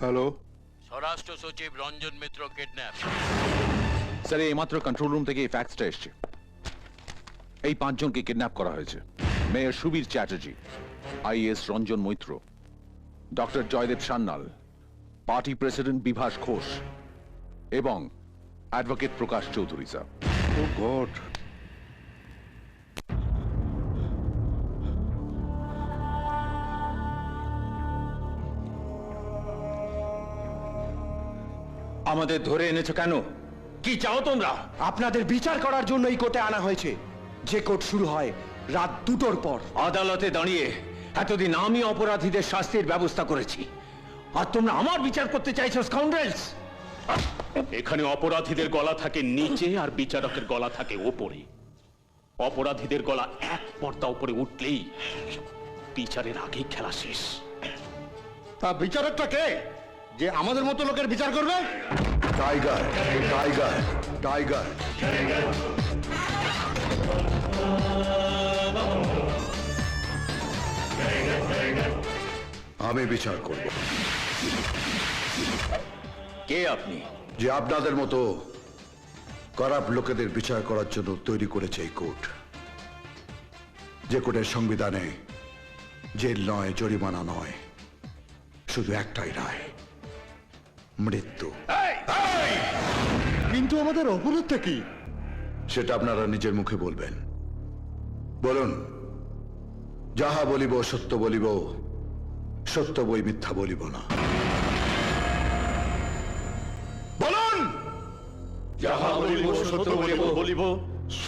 Hello স্বরাষ্ট্র সচিব রঞ্জন মিত্র kidnap. Sir এইমাত্র কন্ট্রোল রুম থেকে এই ফ্যাক্টসটা এসছে। এই 5 জনকে কিডন্যাপ করা হয়েছে। Mayor Subir Chatterjee, IS Ranjan Maitra, doctor Joydeb Sanyal, party president Bibhas Ghosh এবং advocate Prakash Chowdhury sir. Oh God, আমাদের ধরে এনেছো কেন? কি চাও তোমরা? আপনাদের বিচার করার জন্য এই কোর্টে আনা হয়েছে, যে কোর্ট শুরু হয় রাত 2টোর পর। আদালতে দাঁড়িয়ে এতদিন আমি অপরাধীদের শাস্তির ব্যবস্থা করেছি, আর তোমরা আমার বিচার করতে চাইছো স্কাউন্ডারস? এখানে অপরাধীদের গলা থাকে নিচে আর বিচারকের গলা থাকে ওপরে। অপরাধীদের গলা এক পর্দা উপরে উঠলেই বিচারের আগেই খেলা শেষ। তা বিচারকটা কে যে আমাদের মতো লোকের বিচার করবে? Tiger, tiger, tiger. আমি বিচার করব। কে আপনি? যে আপনাদের মতো খারাপ লোকেদের বিচার করার জন্য তৈরি করেছে এই কোর্ট। যে কোর্টের সংবিধানে জেল নয়, জরিমানা নয়, শুধু একটাই রায়, মৃত্যু। কিন্তু আমাদের অপরাধটা কি? সেটা আপনারা নিজের মুখে বলবেন। বলুন, যাহা বলিব সত্য বলিব, সত্য বই মিথ্যা বলিব না। বলুন, যাহা বলিব সত্য বলিব,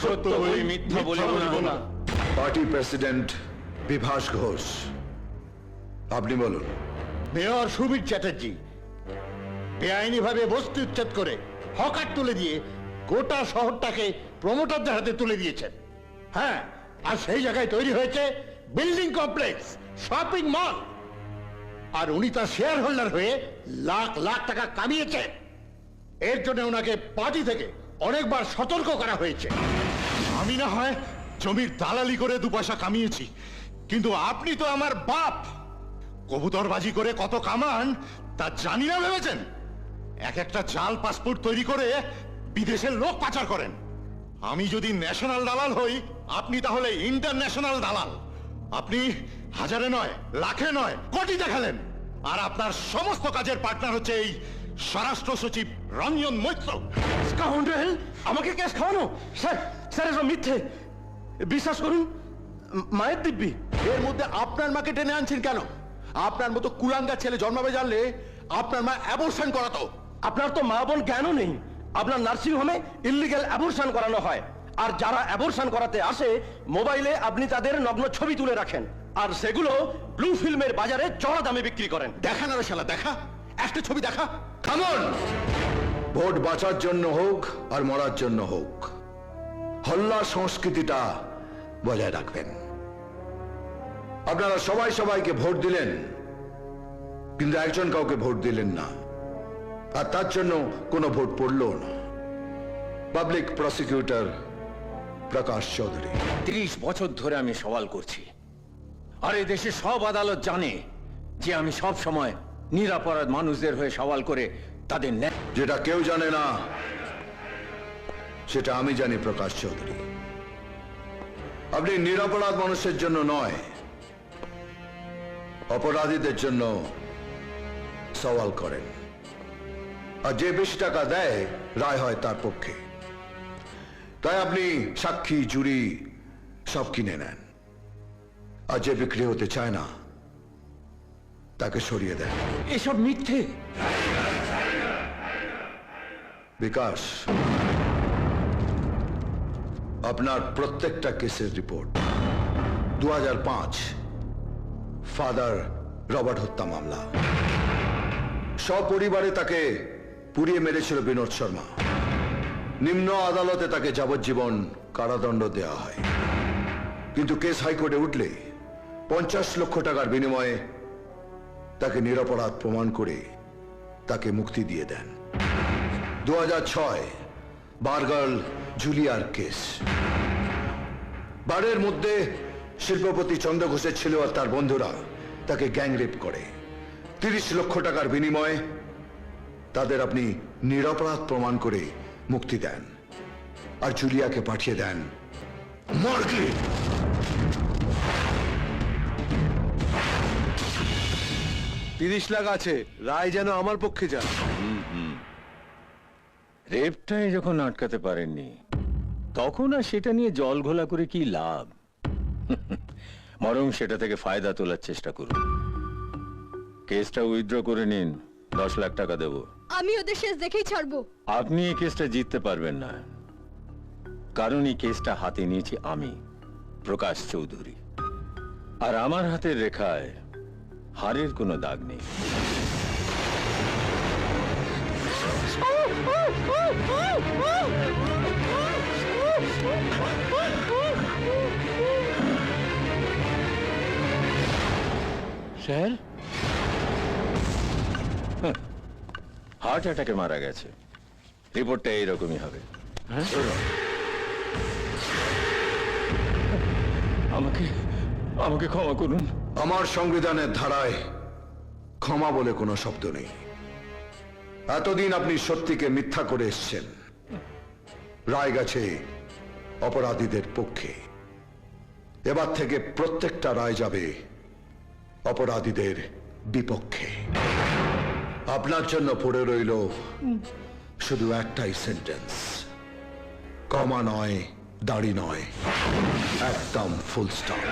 সত্য বই মিথ্যা বলিব না। পার্টি প্রেসিডেন্ট বিভাস ঘোষ, আপনি বলুন। মেয়র সুবীর চ্যাটার্জি বেআইনি ভাবে বস্তি উচ্ছেদ করে হকার তুলে দিয়ে গোটা শহরটাকে প্রমোটারদের হাতে তুলে দিয়েছেন। হ্যাঁ, আর সেই জায়গায় তৈরি হয়েছে বিল্ডিং কমপ্লেক্স, শপিং মল, আর উনি তার শেয়ার হোল্ডার হয়ে লাখ লাখ টাকা কামিয়েছেন। এর জন্য ওনাকে পার্টি থেকে অনেকবার সতর্ক করা হয়েছে। আমি না হয় জমির দালালি করে 2 পয়সা কামিয়েছি, কিন্তু আপনি তো আমার বাপ। কবুতরবাজি করে কত কামান তা জানি না ভেবেছেন? এক একটা জাল পাসপোর্ট তৈরি করে বিদেশের লোক পাচার করেন। আমি যদি ন্যাশনাল দালাল হই, আপনি তাহলে ইন্টারন্যাশনাল দালাল। আপনি হাজারে নয়, লাখে নয়, কোটি দেখালেন। আর আপনার সমস্ত কাজের পার্টনার হচ্ছে এই স্বরাষ্ট্র সচিব রঞ্জন মৈত্র। স্কাউন্ডারেল, আমাকে ক্যাশ খাওয়ানো? স্যার, স্যার এসব মিথ্যে, বিশ্বাস করুন, মায়ের দিব্যি। এর মধ্যে আপনার মাকে টেনে আনছেন কেন? আপনার মতো কুলাঙ্গা ছেলে জন্মাবে জানলে আপনার মা অ্যাবর্শন করাতো। আপনার তো মা বোন জ্ঞানও নেই। আপনার নার্সিং হোমে ইল্লিগ্যাল অ্যাবর্শন করানো হয়, আর যারা অ্যাবর্শন করাতে আসে মোবাইলে আপনি তাদের নগ্ন ছবি তুলে রাখেন, আর সেগুলো ব্লু ফিল্মের বাজারে চড়া দামে বিক্রি করেন। দেখা না রে শালা, দেখা একটা ছবি দেখা। থামুন। ভোট বাঁচার জন্য হোক আর মরার জন্য হোক, হল্লা সংস্কৃতিটা বজায় রাখবেন। আপনারা সবাই সবাইকে ভোট দিলেন, কিন্তু একজন কাউকে ভোট দিলেন না, আর তার জন্য কোনো ভোট পড়লো না। পাবলিক প্রসিকিউটর প্রকাশ চৌধুরী। 30 বছর ধরে আমি সওয়াল করছি, আর এই দেশে সব আদালত জানে যে আমি সব সময় নিরাপরাধ মানুষদের হয়ে সওয়াল করে তাদের যেটা কেউ জানে না সেটা আমি জানি। প্রকাশ চৌধুরী, আপনি নিরপরাধ মানুষের জন্য নয়, অপরাধীদের জন্য সওয়াল করেন, আর যে বেশি টাকা দেয় রায় হয় তার পক্ষে। তাই আপনি সাক্ষী, জুরি সব কিনে নেন, আর যে বিক্রি হতে চায় না তাকে সরিয়ে দেন। এসব মিথ্যে। বিকাশ, আপনার প্রত্যেকটা কেসের রিপোর্ট 2005 ফাদার রবার্ট হত্যা মামলা, সপরিবারে তাকে পুড়িয়ে মেরেছিল বিনোদ শর্মা। নিম্ন আদালতে তাকে যাবজ্জীবন কারাদণ্ড দেওয়া হয়, কিন্তু কেস হাইকোর্টে উঠলে 50 লক্ষ টাকার বিনিময়ে তাকে নিরপরাধ প্রমাণ করে তাকে মুক্তি দিয়ে দেন। 2006 বারগার্ল জুলিয়ার কেস, বারের মধ্যে শিল্পপতি চন্দ্র ঘোষের ছিল আর তার বন্ধুরা তাকে গ্যাংরেপ করে। 30 লক্ষ টাকার বিনিময়ে তাদের আপনি নিরপরাধ প্রমাণ করে মুক্তি দেন, আর জুলিয়াকে পাঠিয়ে দেন মর্গে। 30 লাখ আছে, রায় যেন আমার পক্ষে যান। রেপটাই যখন আটকাতে পারেননি, তখন আর সেটা নিয়ে জল ঘোলা করে কি লাভ? বরং সেটা থেকে ফায়দা তোলার চেষ্টা করুন। কেসটা উইথড্র করে নিন, 10 লাখ টাকা দেব। আমি ওদের শেষ দেখেই ছাড়বো। আপনি এই কেসটা জিততে পারবেন না, কারণ এই কেসটা হাতে নিয়েছি আমি, প্রকাশ চৌধুরী। আর আমার হাতের রেখায় হারের কোনো দাগ নেই। স্যার, হার্ট অ্যাটাকে মারা গেছে, রিপোর্টটা এইরকমই হবে। আমাকে আমাকে ক্ষমা করুন। আমার সংবিধানের ধারায় ক্ষমা বলে কোনো শব্দ নেই। এতদিন আপনি সত্যিকে মিথ্যা করে এসছেন, রায় গেছে অপরাধীদের পক্ষে। এবার থেকে প্রত্যেকটা রায় যাবে অপরাধীদের বিপক্ষে। আপনার জন্য পড়ে রইল শুধু একটাই সেন্টেন্স, কমা নয়, দাড়ি নয়, একদম ফুল স্টপ।